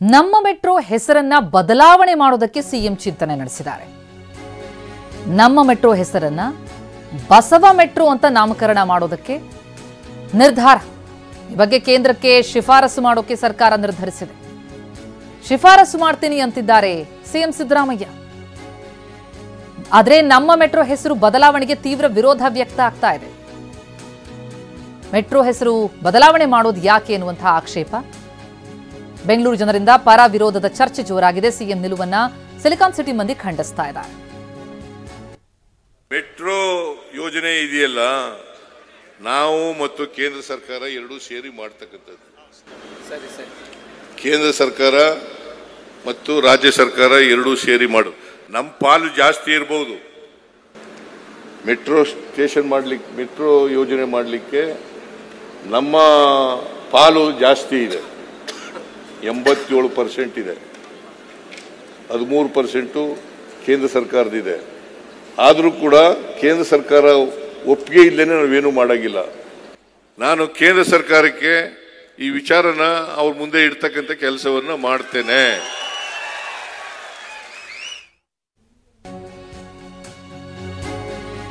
ನಮ್ಮ ಮೆಟ್ರೋ ಹೆಸರನ್ನ ಬದಲಾವಣೆ ಮಾಡೋದಕ್ಕೆ ಸಿಎಂ ಚಿಂತನೆ ನಡೆಸಿದ್ದಾರೆ. ನಮ್ಮ ಮೆಟ್ರೋ ಹೆಸರನ್ನ ಬಸವ ಮೆಟ್ರೋ ಅಂತ ನಾಮಕರಣ ಮಾಡೋದಕ್ಕೆ ನಿರ್ಧಾರ. ಈ ಬಗ್ಗೆ ಕೇಂದ್ರಕ್ಕೆ ಶಿಫಾರಸು ಮಾಡೋಕೆ ಸರ್ಕಾರ ನಿರ್ಧರಿಸಿದೆ. ಶಿಫಾರಸು ಮಾಡ್ತೀನಿ ಅಂತಿದ್ದಾರೆ ಸಿಎಂ ಸಿದ್ದರಾಮಯ್ಯ. ಆದರೆ ನಮ್ಮ ಮೆಟ್ರೋ ಹೆಸರು ಬದಲಾವಣೆಗೆ ತೀವ್ರ ವಿರೋಧ ವ್ಯಕ್ತ ಆಗ್ತಾ ಇದೆ. ಮೆಟ್ರೋ ಹೆಸರು ಬದಲಾವಣೆ ಮಾಡೋದು ಯಾಕೆ ಎನ್ನುವಂತಹ ಆಕ್ಷೇಪ. ಬೆಂಗಳೂರು ಜನರಿಂದ ಪರ ವಿರೋಧದ ಚರ್ಚೆ ಜೋರಾಗಿದೆ. ಸಿಎಂ ನಿಲುವನ್ನ ಸಿಲಿಕಾನ್ ಸಿಟಿ ಮಂದಿ ಖಂಡಿಸ್ತಾ ಇದ್ದಾರೆ. ಮೆಟ್ರೋ ಯೋಜನೆ ಇದೆಯಲ್ಲ, ನಾವು ಮತ್ತು ಕೇಂದ್ರ ಸರ್ಕಾರ ಎರಡೂ ಸೇರಿ ಮಾಡ್ತಕ್ಕಂಥದ್ದು. ಕೇಂದ್ರ ಸರ್ಕಾರ ಮತ್ತು ರಾಜ್ಯ ಸರ್ಕಾರ ಎರಡೂ ಸೇರಿ ಮಾಡು. ನಮ್ಮ ಪಾಲು ಜಾಸ್ತಿ ಇರಬಹುದು. ಮೆಟ್ರೋ ಸ್ಟೇಷನ್ ಮಾಡಲಿಕ್ಕೆ, ಮೆಟ್ರೋ ಯೋಜನೆ ಮಾಡಲಿಕ್ಕೆ ನಮ್ಮ ಪಾಲು ಜಾಸ್ತಿ ಇದೆ. 87% ಇದೆ. 13% ಕೇಂದ್ರ ಸರ್ಕಾರದಿದೆ. ಆದರೂ ಕೂಡ ಕೇಂದ್ರ ಸರ್ಕಾರ ಒಪ್ಪಿಗೆ ಇಲ್ಲದೇ ನಾವೇನು ಮಾಡಾಗಿಲ್ಲ. ನಾನು ಕೇಂದ್ರ ಸರ್ಕಾರಕ್ಕೆ ಈ ವಿಚಾರನ ಅವ್ರ ಮುಂದೆ ಇಡ್ತಕ್ಕಂಥ ಕೆಲಸವನ್ನು ಮಾಡ್ತೇನೆ.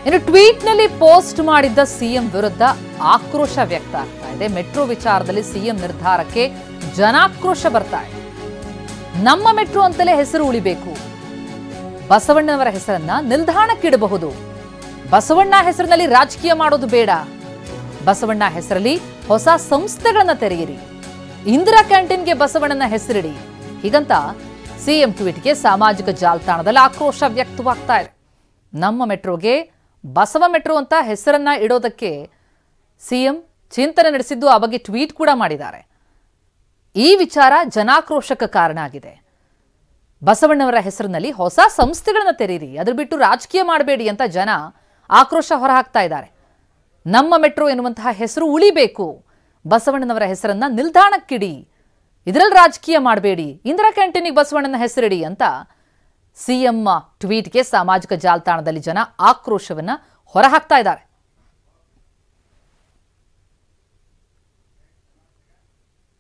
ಇನ್ನು ಟ್ವೀಟ್ನಲ್ಲಿ ಪೋಸ್ಟ್ ಮಾಡಿದ್ದ ಸಿಎಂ ವಿರುದ್ಧ ಆಕ್ರೋಶ ವ್ಯಕ್ತ ಆಗ್ತಾ ಇದೆ. ಮೆಟ್ರೋ ವಿಚಾರದಲ್ಲಿ ಸಿಎಂ ನಿರ್ಧಾರಕ್ಕೆ ಜನಾಕ್ರೋಶ ಬರ್ತಾ ಇದೆ. ನಮ್ಮ ಮೆಟ್ರೋ ಅಂತಲೇ ಹೆಸರು ಉಳಿಬೇಕು. ಬಸವಣ್ಣನವರ ಹೆಸರನ್ನ ನಿಲ್ದಾಣಕ್ಕಿಡಬಹುದು. ಬಸವಣ್ಣ ಹೆಸರಿನಲ್ಲಿ ರಾಜಕೀಯ ಮಾಡೋದು ಬೇಡ. ಬಸವಣ್ಣ ಹೆಸರಲ್ಲಿ ಹೊಸ ಸಂಸ್ಥೆಗಳನ್ನ ತೆರೆಯಿರಿ. ಇಂದಿರಾ ಕ್ಯಾಂಟೀನ್ಗೆ ಬಸವಣ್ಣನ ಹೆಸರಿಡಿ. ಹೀಗಂತ ಸಿಎಂ ಟ್ವೀಟ್ಗೆ ಸಾಮಾಜಿಕ ಜಾಲತಾಣದಲ್ಲಿ ಆಕ್ರೋಶ ವ್ಯಕ್ತವಾಗ್ತಾ ಇದೆ. ನಮ್ಮ ಮೆಟ್ರೋಗೆ ಬಸವ ಮೆಟ್ರೋ ಅಂತ ಹೆಸರನ್ನ ಇಡೋದಕ್ಕೆ ಸಿಎಂ ಚಿಂತನೆ ನಡೆಸಿದ್ದು, ಆ ಬಗ್ಗೆ ಟ್ವೀಟ್ ಕೂಡ ಮಾಡಿದ್ದಾರೆ. ಈ ವಿಚಾರ ಜನಾಕ್ರೋಶಕ್ಕೆ ಕಾರಣ ಆಗಿದೆ. ಬಸವಣ್ಣವರ ಹೆಸರಿನಲ್ಲಿ ಹೊಸ ಸಂಸ್ಥೆಗಳನ್ನ ತೆರೀರಿ, ಅದ್ರ ಬಿಟ್ಟು ರಾಜಕೀಯ ಮಾಡಬೇಡಿ ಅಂತ ಜನ ಆಕ್ರೋಶ ಹೊರಹಾಕ್ತಾ ಇದ್ದಾರೆ. ನಮ್ಮ ಮೆಟ್ರೋ ಎನ್ನುವಂತಹ ಹೆಸರು ಉಳಿಬೇಕು. ಬಸವಣ್ಣನವರ ಹೆಸರನ್ನ ನಿಲ್ದಾಣಕ್ಕಿಡಿ, ಇದರಲ್ಲಿ ರಾಜಕೀಯ ಮಾಡಬೇಡಿ. ಇಂದಿರಾ ಕ್ಯಾಂಟೀನಿಗೆ ಬಸವಣ್ಣನ ಹೆಸರಿಡಿ ಅಂತ ಸಿಎಂ ಟ್ವೀಟ್ಗೆ ಸಾಮಾಜಿಕ ಜಾಲತಾಣದಲ್ಲಿ ಜನ ಆಕ್ರೋಶವನ್ನ ಹೊರಹಾಕ್ತಾ ಇದ್ದಾರೆ.